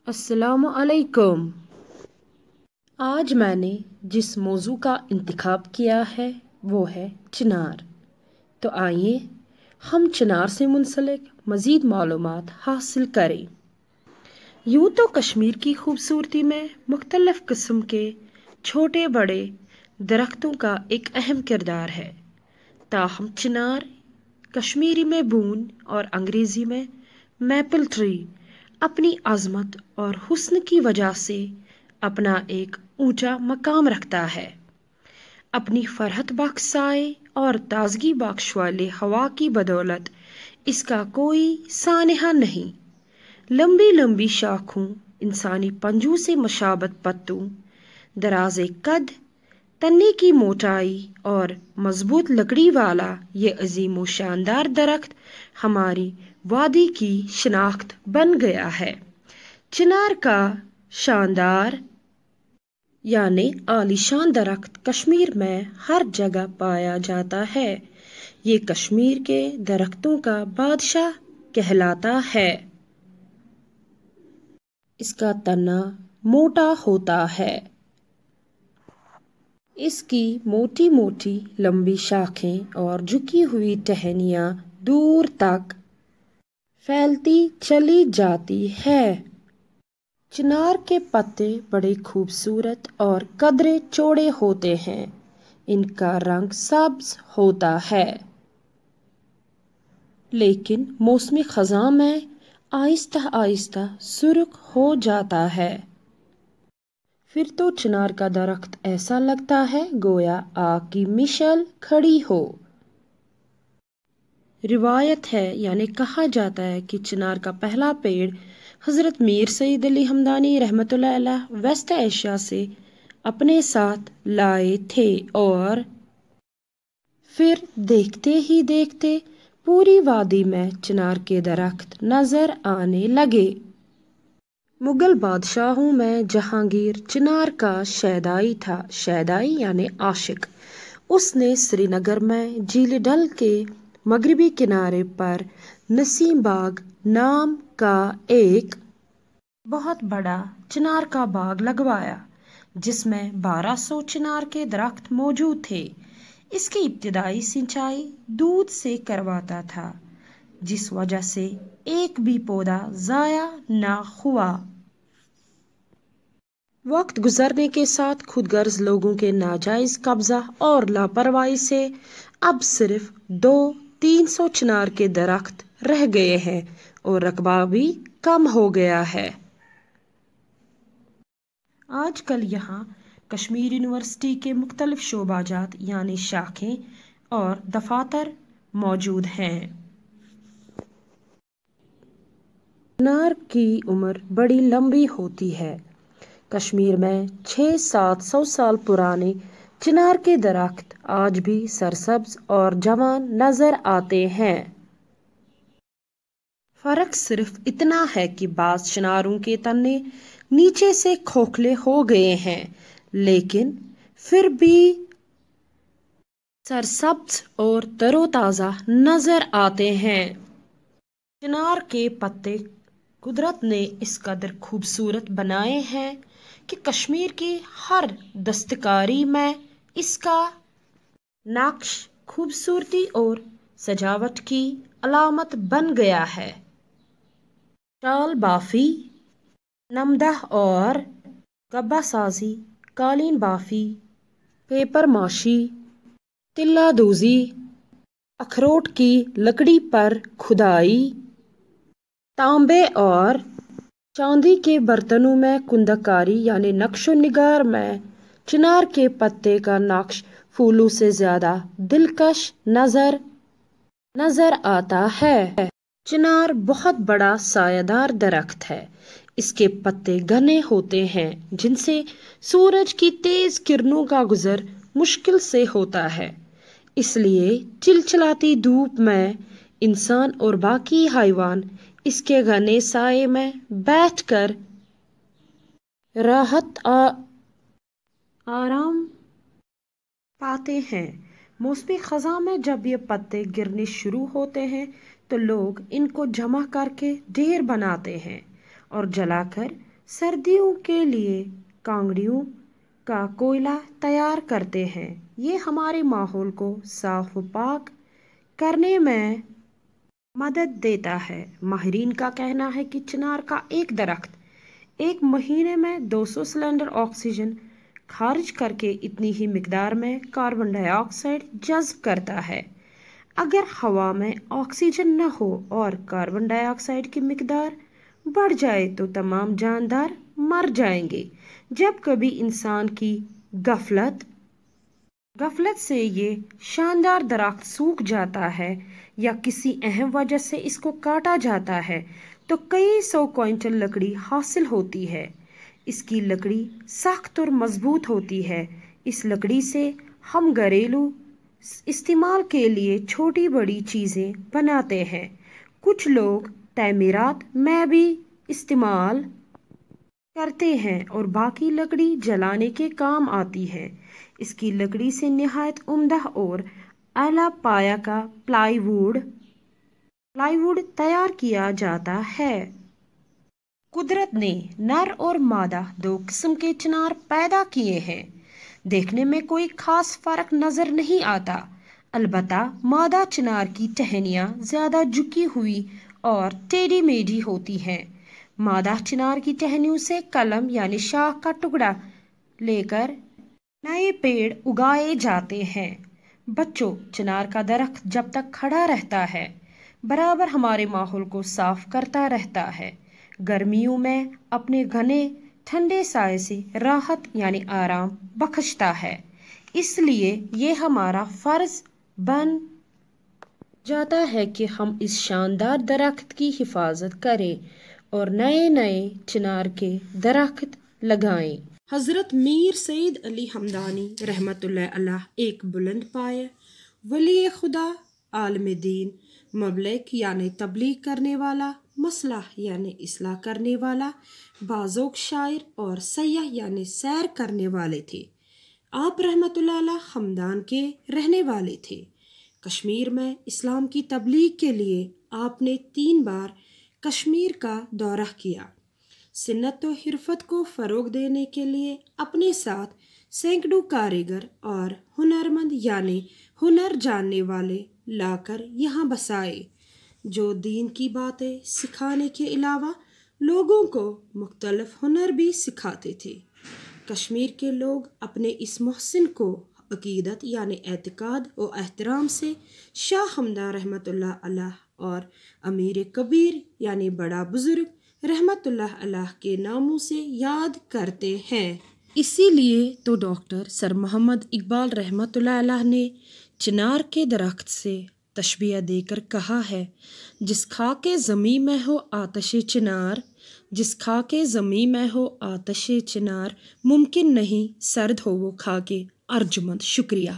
السلام علیکم۔ آج میں نے جس موضوع کا انتخاب کیا ہے وہ ہے چنار۔ تو آئیے ہم چنار سے منسلک مزید معلومات حاصل کریں۔ یوں تو کشمیر کی خوبصورتی میں مختلف قسم کے چھوٹے بڑے درختوں کا ایک اہم کردار ہے، تاہم چنار کشمیری میں بون اور انگریزی میں میپل ٹری اپنی عظمت اور حسن کی وجہ سے اپنا ایک اونچا مقام رکھتا ہے۔ اپنی فرحت بخش سائے اور تازگی بخش والے ہوا کی بدولت اس کا کوئی سانحہ نہیں۔ لمبی لمبی شاخوں، انسانی پنجوں سے مشابہت پتوں، دراز قد، تنے کی موٹائی اور مضبوط لکڑی والا یہ عظیم و شاندار درخت ہماری وادی کی شناخت بن گیا ہے۔ چنار کا شاندار یعنی عالیشان درخت کشمیر میں ہر جگہ پایا جاتا ہے۔ یہ کشمیر کے درختوں کا بادشاہ کہلاتا ہے۔ اس کا تنا موٹا ہوتا ہے۔ اس کی موٹی موٹی لمبی شاخیں اور جھکی ہوئی ٹہنیاں دور تک پھیلتی چلی جاتی ہے۔ چنار کے پتے بڑے خوبصورت اور قدرے چوڑے ہوتے ہیں۔ ان کا رنگ سبز ہوتا ہے، لیکن موسم خزاں میں آہستہ آہستہ سرخ ہو جاتا ہے۔ پھر تو چنار کا درخت ایسا لگتا ہے گویا آگ کی مشعل کھڑی ہو۔ روایت ہے یعنی کہا جاتا ہے کہ چنار کا پہلا پیڑ حضرت میر سید علی ہمدانی رحمۃ اللہ علیہ ویسٹ ایشیا سے اپنے ساتھ لائے تھے اور پھر دیکھتے ہی دیکھتے پوری وادی میں چنار کے درخت نظر آنے لگے۔ مغل بادشاہوں میں جہانگیر چنار کا شیدائی تھا۔ شیدائی یعنی عاشق۔ اس نے سری نگر میں جھیل ڈل کے مغربی کنارے پر نسیم باغ نام کا ایک بہت بڑا چنار کا باغ لگوایا، جس میں 1200 چنار کے درخت موجود تھے۔ اس کی ابتدائی سینچائی دودھ سے کرواتا تھا، جس وجہ سے ایک بھی پودا ضائع نہ ہوا۔ وقت گزرنے کے ساتھ خود غرض لوگوں کے ناجائز قبضہ اور لاپرواہی سے اب صرف 200-300 چنار کے درخت رہ گئے ہیں اور رقبہ بھی کم ہو گیا ہے۔ آج کل یہاں کشمیر یونیورسٹی کے مختلف شعبہ جات یعنی شاخیں اور دفاتر موجود ہیں۔ چنار کی عمر بڑی لمبی ہوتی ہے۔ کشمیر میں 600-700 سال پرانے چنار کے درخت آج بھی سرسبز اور جوان نظر آتے ہیں۔ فرق صرف اتنا ہے کہ بعض چناروں کے تنے نیچے سے کھوکھلے ہو گئے ہیں، لیکن پھر بھی سرسبز اور تر و تازہ نظر آتے ہیں۔ چنار کے پتے قدرت نے اس قدر خوبصورت بنائے ہیں کہ کشمیر کی ہر دستکاری میں اس کا نقش خوبصورتی اور سجاوٹ کی علامت بن گیا ہے۔ شال بافی، نمدہ اور گبہ سازی، قالین بافی، پیپر ماشی، تلہ دوزی، اخروٹ کی لکڑی پر کھدائی، تانبے اور چاندی کے برتنوں میں کندہ کاری یعنی نقش و نگار میں چنار کے پتے کا نقش پھولوں سے زیادہ دلکش نظر آتا ہے۔ چنار بہت بڑا سایہ دار درخت ہے۔ اس کے پتے گھنے ہوتے ہیں جن سے سورج کی تیز کرنوں کا گزر مشکل سے ہوتا ہے، اس لیے چلچلاتی دھوپ میں انسان اور باقی حیوان اس کے گھنے سائے میں بیٹھ کر راحت آرام پاتے ہیں۔ موسم خزاں میں جب یہ پتے گرنے شروع ہوتے ہیں تو لوگ ان کو جمع کر کے ڈھیر بناتے ہیں اور جلا کر سردیوں کے لیے کانگڑیوں کا کوئلہ تیار کرتے ہیں۔ یہ ہمارے ماحول کو صاف و پاک کرنے میں مدد دیتا ہے۔ ماہرین کا کہنا ہے کہ چنار کا ایک درخت ایک مہینے میں 200 سلنڈر آکسیجن خارج کر کے اتنی ہی مقدار میں کاربن ڈائی آکسائیڈ جذب کرتا ہے۔ اگر ہوا میں آکسیجن نہ ہو اور کاربن ڈائی آکسائیڈ کی مقدار بڑھ جائے تو تمام جاندار مر جائیں گے۔ جب کبھی انسان کی غفلت سے یہ شاندار درخت سوکھ جاتا ہے یا کسی اہم وجہ سے اس کو کاٹا جاتا ہے تو کئی 100 کوئنٹل لکڑی حاصل ہوتی ہے۔ اس کی لکڑی سخت اور مضبوط ہوتی ہے۔ اس لکڑی سے ہم گھریلو استعمال کے لیے چھوٹی بڑی چیزیں بناتے ہیں۔ کچھ لوگ تعمیرات میں بھی استعمال کرتے ہیں اور باقی لکڑی جلانے کے کام آتی ہے۔ اس کی لکڑی سے نہایت عمدہ اور اعلیٰ پایہ کا پلائی ووڈ تیار کیا جاتا ہے۔ قدرت نے نر اور مادہ 2 قسم کے چنار پیدا کیے ہیں۔ دیکھنے میں کوئی خاص فرق نظر نہیں آتا، البتہ مادہ چنار کی ٹہنیاں زیادہ جھکی ہوئی اور ٹیڑھی میڑھی ہوتی ہیں۔ مادہ چنار کی ٹہنیوں سے کلم یعنی شاخ کا ٹکڑا لے کر نئے پیڑ اگائے جاتے ہیں۔ بچوں، چنار کا درخت جب تک کھڑا رہتا ہے برابر ہمارے ماحول کو صاف کرتا رہتا ہے۔ گرمیوں میں اپنے گھنے ٹھنڈے سائے سے راحت یعنی آرام بخشتا ہے۔ اس لیے یہ ہمارا فرض بن جاتا ہے کہ ہم اس شاندار درخت کی حفاظت کریں اور نئے چنار کے درخت لگائیں۔ حضرت میر سید علی ہمدانی رحمۃ اللہ علیہ ایک بلند پایہ ولی خدا، عالم دین، مبلغ یعنی تبلیغ کرنے والا، مصلح یعنی اصلاح کرنے والا، باذوق شاعر اور سیاح یعنی سیر کرنے والے تھے۔ آپ رحمۃ اللہ علیہ ہمدان کے رہنے والے تھے۔ کشمیر میں اسلام کی تبلیغ کے لیے آپ نے 3 بار کشمیر کا دورہ کیا۔ صنعت و حرفت کو فروغ دینے کے لیے اپنے ساتھ سینکڑوں کاریگر اور ہنرمند یعنی ہنر جاننے والے لا کر یہاں بسائے، جو دین کی باتیں سکھانے کے علاوہ لوگوں کو مختلف ہنر بھی سکھاتے تھے۔ کشمیر کے لوگ اپنے اس محسن کو عقیدت یعنی اعتقاد و احترام سے شاہ ہمدان رحمۃ اللہ علیہ اور امیر کبیر یعنی بڑا بزرگ رحمۃ اللہ علیہ کے ناموں سے یاد کرتے ہیں۔ اسی لیے تو ڈاکٹر سر محمد اقبال رحمۃ اللہ علیہ نے چنار کے درخت سے تشبیہ دے کر کہا ہے، جس خاک زمیں میں ہو آتش چنار، جس خاک زمیں میں ہو آتش چنار، ممکن نہیں سرد ہو وہ خاک ارجمند۔ شکریہ۔